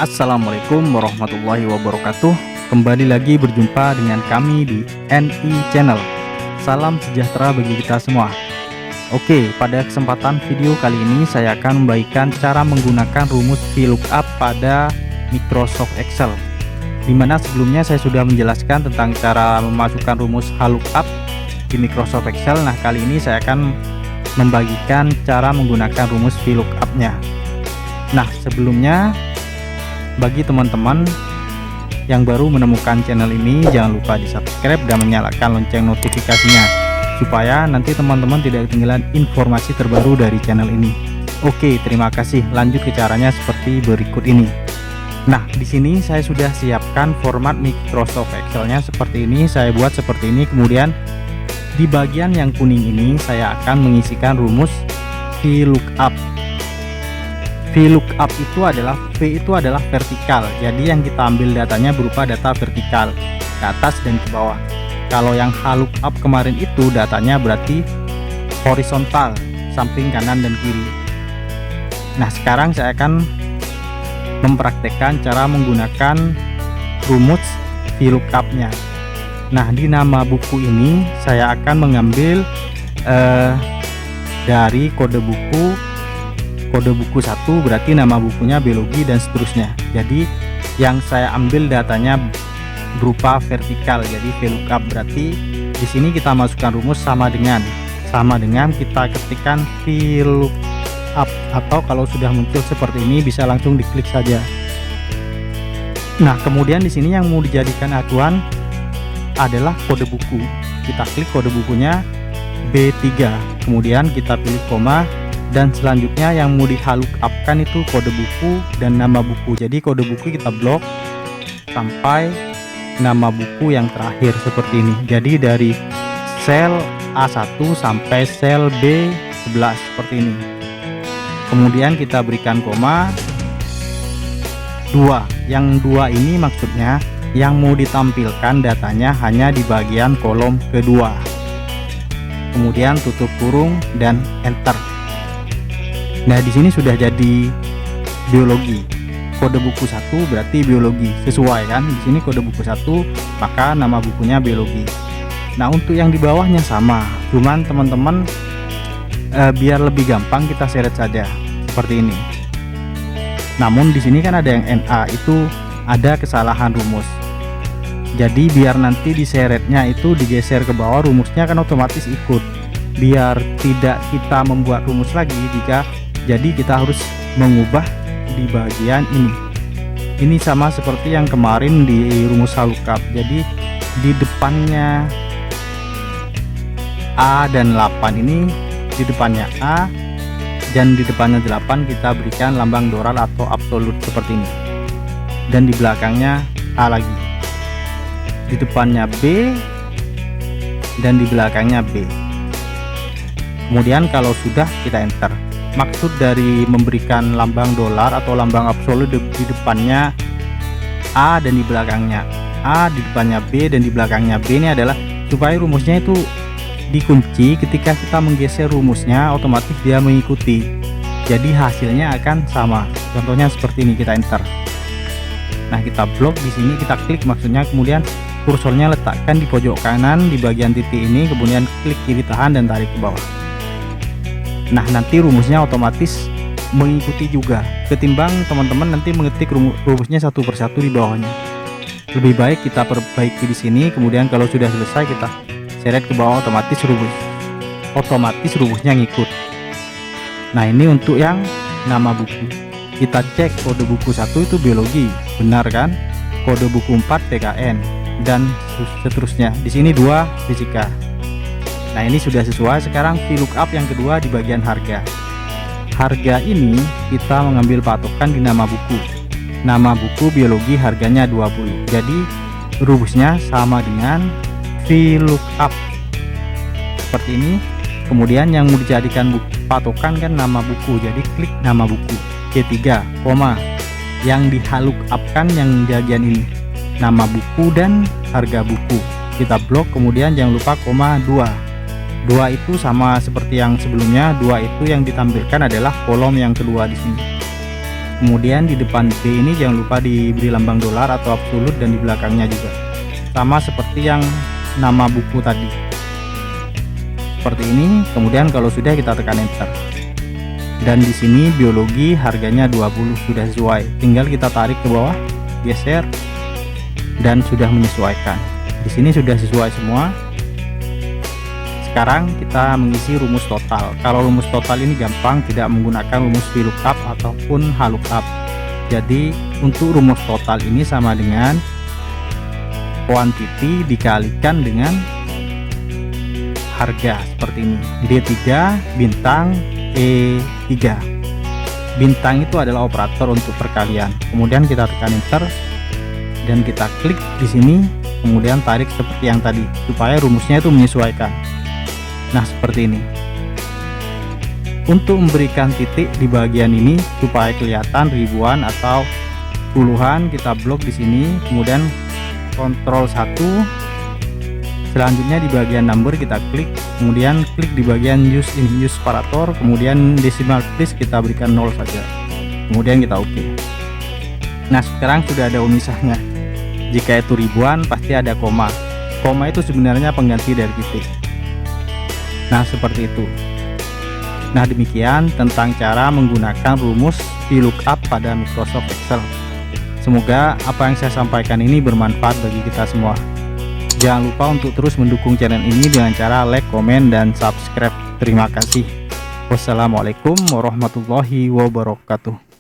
Assalamualaikum warahmatullahi wabarakatuh. Kembali lagi berjumpa dengan kami di NI Channel. Salam sejahtera bagi kita semua. Oke, pada kesempatan video kali ini saya akan membagikan cara menggunakan rumus VLOOKUP pada Microsoft Excel, dimana sebelumnya saya sudah menjelaskan tentang cara memasukkan rumus VLOOKUP di Microsoft Excel. Nah, kali ini saya akan membagikan cara menggunakan rumus VLOOKUP-nya. Nah, sebelumnya bagi teman-teman yang baru menemukan channel ini, jangan lupa di subscribe dan menyalakan lonceng notifikasinya supaya nanti teman-teman tidak ketinggalan informasi terbaru dari channel ini. Oke, terima kasih. Lanjut ke caranya seperti berikut ini. Nah, di sini saya sudah siapkan format Microsoft Excel-nya seperti ini. Saya buat seperti ini. Kemudian di bagian yang kuning ini saya akan mengisikan rumus VLOOKUP. VLOOKUP itu adalah V itu adalah vertikal, jadi yang kita ambil datanya berupa data vertikal ke atas dan ke bawah. Kalau yang VLOOKUP kemarin itu datanya berarti horizontal, samping kanan dan kiri. Nah, sekarang saya akan mempraktekkan cara menggunakan rumus VLOOKUP-nya. Nah, di nama buku ini saya akan mengambil dari kode buku 1 berarti nama bukunya biologi dan seterusnya. Jadi yang saya ambil datanya berupa vertikal, jadi VLOOKUP. Berarti di sini kita masukkan rumus sama dengan kita ketikkan VLOOKUP, atau kalau sudah muncul seperti ini bisa langsung diklik saja. Nah, kemudian di sini yang mau dijadikan acuan adalah kode buku. Kita klik kode bukunya B3, kemudian kita pilih koma, dan selanjutnya yang mau di VLOOKUP-kan itu kode buku dan nama buku. Jadi kode buku kita blok sampai nama buku yang terakhir seperti ini. Jadi dari sel A1 sampai sel B11 seperti ini. Kemudian kita berikan koma 2. Yang 2 ini maksudnya yang mau ditampilkan datanya hanya di bagian kolom kedua. Kemudian tutup kurung dan enter. Nah, di sini sudah jadi biologi. Kode buku 1 berarti biologi, sesuai kan? Di sini kode buku 1, maka nama bukunya biologi. Nah, untuk yang di bawahnya sama, cuman teman-teman biar lebih gampang kita seret saja seperti ini. Namun di sini kan ada yang NA, itu ada kesalahan rumus. Jadi biar nanti diseretnya itu digeser ke bawah, rumusnya kan otomatis ikut. Biar tidak kita membuat rumus lagi, jadi kita harus mengubah di bagian ini. Ini sama seperti yang kemarin di rumus VLOOKUP. Jadi di depannya A dan 8 ini, di depannya A dan di depannya 8 kita berikan lambang dolar atau absolut seperti ini. Dan di belakangnya A lagi. Di depannya B dan di belakangnya B. Kemudian kalau sudah kita enter. Maksud dari memberikan lambang dolar atau lambang absolut di depannya A dan di belakangnya A, di depannya B dan di belakangnya B ini adalah supaya rumusnya itu dikunci. Ketika kita menggeser rumusnya, otomatis dia mengikuti. Jadi hasilnya akan sama. Contohnya seperti ini, kita enter. Nah, kita blok di sini, kita klik maksudnya, kemudian kursornya letakkan di pojok kanan di bagian titik ini, kemudian klik kiri tahan dan tarik ke bawah. Nah, nanti rumusnya otomatis mengikuti juga, ketimbang teman-teman nanti mengetik rumusnya satu persatu di bawahnya. Lebih baik kita perbaiki di sini, kemudian kalau sudah selesai kita seret ke bawah, otomatis rumusnya ngikut. Nah, ini untuk yang nama buku. Kita cek kode buku 1 itu biologi, benar kan? Kode buku 4 PKN dan seterusnya. Di sini 2 fisika. Nah, ini sudah sesuai. Sekarang VLOOKUP yang kedua di bagian harga. Harga ini kita mengambil patokan di nama buku. Nama buku biologi harganya 20. Jadi rumusnya sama dengan VLOOKUP seperti ini. Kemudian yang mau dijadikan patokan kan nama buku. Jadi klik nama buku. C3, koma. Yang di VLOOKUP-kan yang bagian ini. Nama buku dan harga buku. Kita blok, kemudian jangan lupa koma 2. 2 itu sama seperti yang sebelumnya, 2 itu yang ditampilkan adalah kolom yang kedua di sini. Kemudian di depan D ini jangan lupa diberi lambang dolar atau absolut, dan di belakangnya juga sama seperti yang nama buku tadi, seperti ini. Kemudian kalau sudah, kita tekan enter. Dan di sini biologi harganya 20 sudah sesuai, tinggal kita tarik ke bawah, geser, dan sudah menyesuaikan. Di sini sudah sesuai semua. Sekarang kita mengisi rumus total. Kalau rumus total ini gampang, tidak menggunakan rumus VLOOKUP ataupun HLOOKUP. Jadi untuk rumus total ini sama dengan quantity dikalikan dengan harga, seperti ini. D3 bintang E3. Bintang itu adalah operator untuk perkalian. Kemudian kita tekan enter dan kita klik di sini, kemudian tarik seperti yang tadi supaya rumusnya itu menyesuaikan. Nah, seperti ini. Untuk memberikan titik di bagian ini supaya kelihatan ribuan atau puluhan, kita blok di sini, kemudian Ctrl 1. Selanjutnya di bagian number kita klik, kemudian klik di bagian use separator, kemudian decimal place kita berikan 0 saja. Kemudian kita oke. Nah, sekarang sudah ada pemisahnya. Jika itu ribuan pasti ada koma. Koma itu sebenarnya pengganti dari titik. Nah, seperti itu. Nah, demikian tentang cara menggunakan rumus VLOOKUP pada Microsoft Excel. Semoga apa yang saya sampaikan ini bermanfaat bagi kita semua. Jangan lupa untuk terus mendukung channel ini dengan cara like, komen, dan subscribe. Terima kasih. Wassalamualaikum warahmatullahi wabarakatuh.